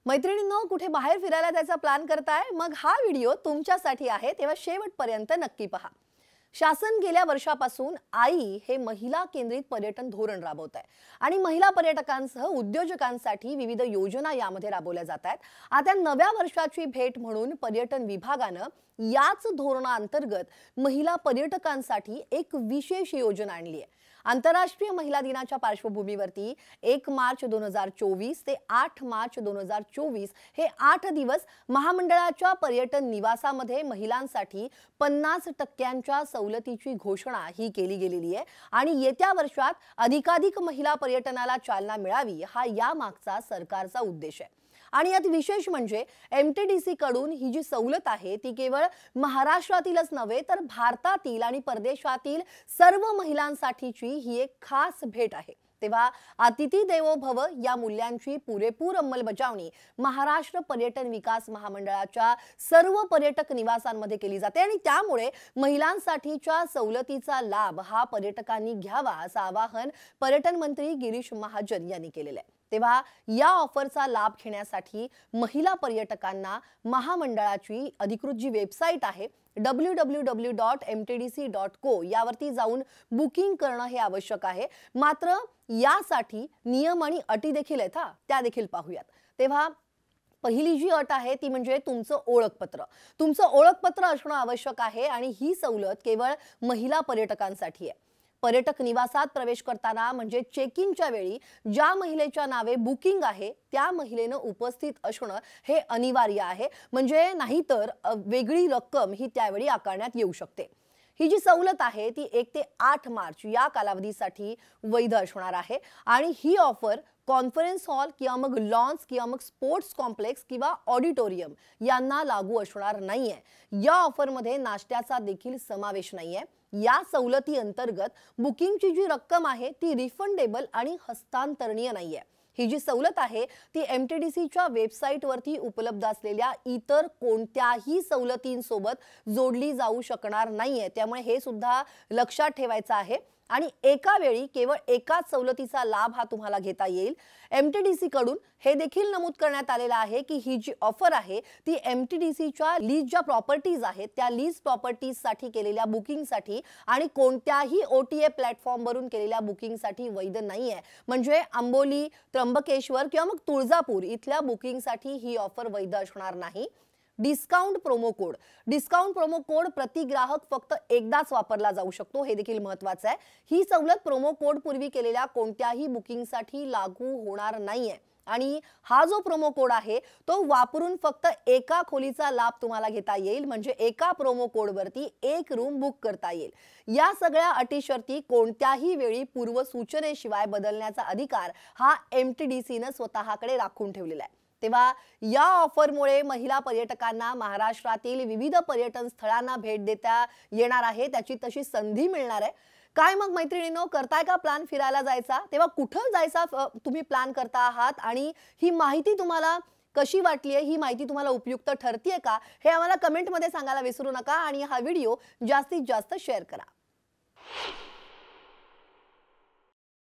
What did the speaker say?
मैत्रिणींनो, कुठे बाहेर फिरायला जायचा प्लॅन करताय? मग हा व्हिडिओ तुमच्यासाठी आहे, तेव्हा शेवटपर्यंत नक्की पहा। शासन गेल्या वर्षापासून आई हे महिला केंद्रित पर्यटन धोरण राबवत आहे आणि महिला पर्यटकांसह उद्योजकांसाठी विविध योजना यामध्ये राबवल्या जात आहेत। आता नव्या वर्षाची भेट म्हणून पर्यटन विभागानं याच धोरणाअंतर्गत महिला पर्यटकांसाठी एक विशेष योजना आणली आहे। आंतरराष्ट्रीय महिला दिनाच्या पार्श्वभूमीवरती 1 मार्च 2024 ते 8 मार्च 2024 हे 8 दिवस महामंडळाच्या पर्यटन निवासामध्ये महिलांसाठी 50% सवलतीची घोषणा ही केली गेलेली आहे आणि येत्या वर्षात अधिकाधिक महिला पर्यटनाला चालना मिळावी हा या मागचा सरकारचा उद्देश आहे। आणि यात विशेष म्हणजे एमटीडीसी कडून ही जी सवलत आहे ती केवळ महाराष्ट्रातीलच नव्हे तर भारतातील आणि परदेशातील सर्व महिलांसाठीची ही एक खास भेट आहे। तेव्हा अतिथी देवो भव या मूल्यांची पुरेपूर अंमलबजावणी महाराष्ट्र पर्यटन विकास महामंडळाच्या सर्व पर्यटक निवासांमध्ये केली जाते आणि त्यामुळे महिलांसाठीच्या सवलतीचा लाभ हा पर्यटकांनी घ्यावा असं आवाहन पर्यटन मंत्री गिरीश महाजन यांनी केलेले आहे। तेव्हा या ऑफरचा लाभ घेण्यासाठी महिला पर्यटकांना महामंडळाची अधिकृत जी वेबसाईट आहे www.mtdc.co यावरती जाऊन बुकिंग करणं हे आवश्यक आहे। मात्र यासाठी नियम आणि अटी देखील आहेत, त्या देखील पाहूयात। तेव्हा पहिली जी अट आहे ती म्हणजे तुमचं ओळखपत्र। तुमचं ओळखपत्र असणं आवश्यक आहे आणि ही सवलत केवळ महिला पर्यटकांसाठी आहे। पर्यटक निवासात प्रवेश करताना म्हणजे चेक इनच्या वेळी ज्या महिलेच्या नावे बुकिंग आहे त्या महिलेनं उपस्थित असणं हे अनिवार्य आहे, म्हणजे नाहीतर वेगळी रक्कम ही त्यावेळी आकारण्यात येऊ शकते। ही जी सवलत आहे ती 1 ते 8 मार्च या कालावधीसाठी वैध असणार आहे आणि ही ऑफर कॉन्फरन्स हॉल किंवा मग लॉन्स किंवा मग स्पोर्ट्स कॉम्प्लेक्स किंवा ऑडिटोरियम यांना लागू असणार नाहीये। या ऑफरमध्ये नाश्त्याचा देखील समावेश नाहीये। या सवलती अंतर्गत बुकिंगची जी रक्कम आहे ती रिफंडेबल आणि हस्तांतरणीय नाहीये। ही जी सवलत आहे ती एमटीडीसीच्या वेबसाईटवरती उपलब्ध असलेल्या इतर कोणत्याही सवलतींसोबत जोडली जाऊ शकणार नाहीये, त्यामुळे हे सुद्धा लक्षात ठेवायचं आहे। आणि एका वेळी केवळ एकाच सवलतीचा लाभ हा तुम्हाला घेता येईल। एमटीडीसी कडून हे देखील नमूद करण्यात आलेलं आहे की ही जी ऑफर आहे ती एमटीडीसीच्या लीज ज्या प्रॉपर्टीज आहेत त्या लीज प्रॉपर्टीज साठी केलेल्या बुकिंगसाठी आणि कोणत्याही ओटीए प्लॅटफॉर्मवरून केलेल्या बुकिंगसाठी वैध नाहीये। म्हणजे आंबोली, त्र्यंबकेश्वर किंवा मग तुळजापूर इथल्या बुकिंगसाठी ही ऑफर वैध असणार नाही। डिस्काउंट प्रोमो कोड प्रति ग्राहक फक्त एकदाच वापरला जाऊ शकतो, हे देखील महत्त्वाचं आहे। ही सवलत प्रोमो कोड पूर्वी केलेल्या कोणत्याही बुकिंगसाठी लागू होणार नाहीये आणि हा जो प्रोमो कोड आहे तो वापरून फक्त एका खोलीचा लाभ तुम्हाला घेता येईल, म्हणजे एका प्रोमो कोडवरती एक रूम बुक करता येईल। या सगळ्या अटी शर्ती कोणत्याही वेळी पूर्वसूचनेशिवाय बदलण्याचा अधिकार हा एमटीडीसीने स्वतःकडे राखून ठेवलेला आहे। तेव्हा या ऑफरमुळे महिला पर्यटकांना महाराष्ट्रातील विविध पर्यटन स्थळांना भेट देता येणार आहे, त्याची तशी संधी मिळणार आहे। काय मग मैत्रिणींनो, करताय का प्लॅन फिरायला जायचा? तेव्हा कुठं जायचा तुम्ही प्लॅन करता आहात आणि ही माहिती तुम्हाला कशी वाटली आहे? ही माहिती तुम्हाला उपयुक्त ठरतीये का? हे आम्हाला कमेंटमध्ये सांगायला विसरू नका आणि हा व्हिडिओ जास्तीत जास्त शेअर करा।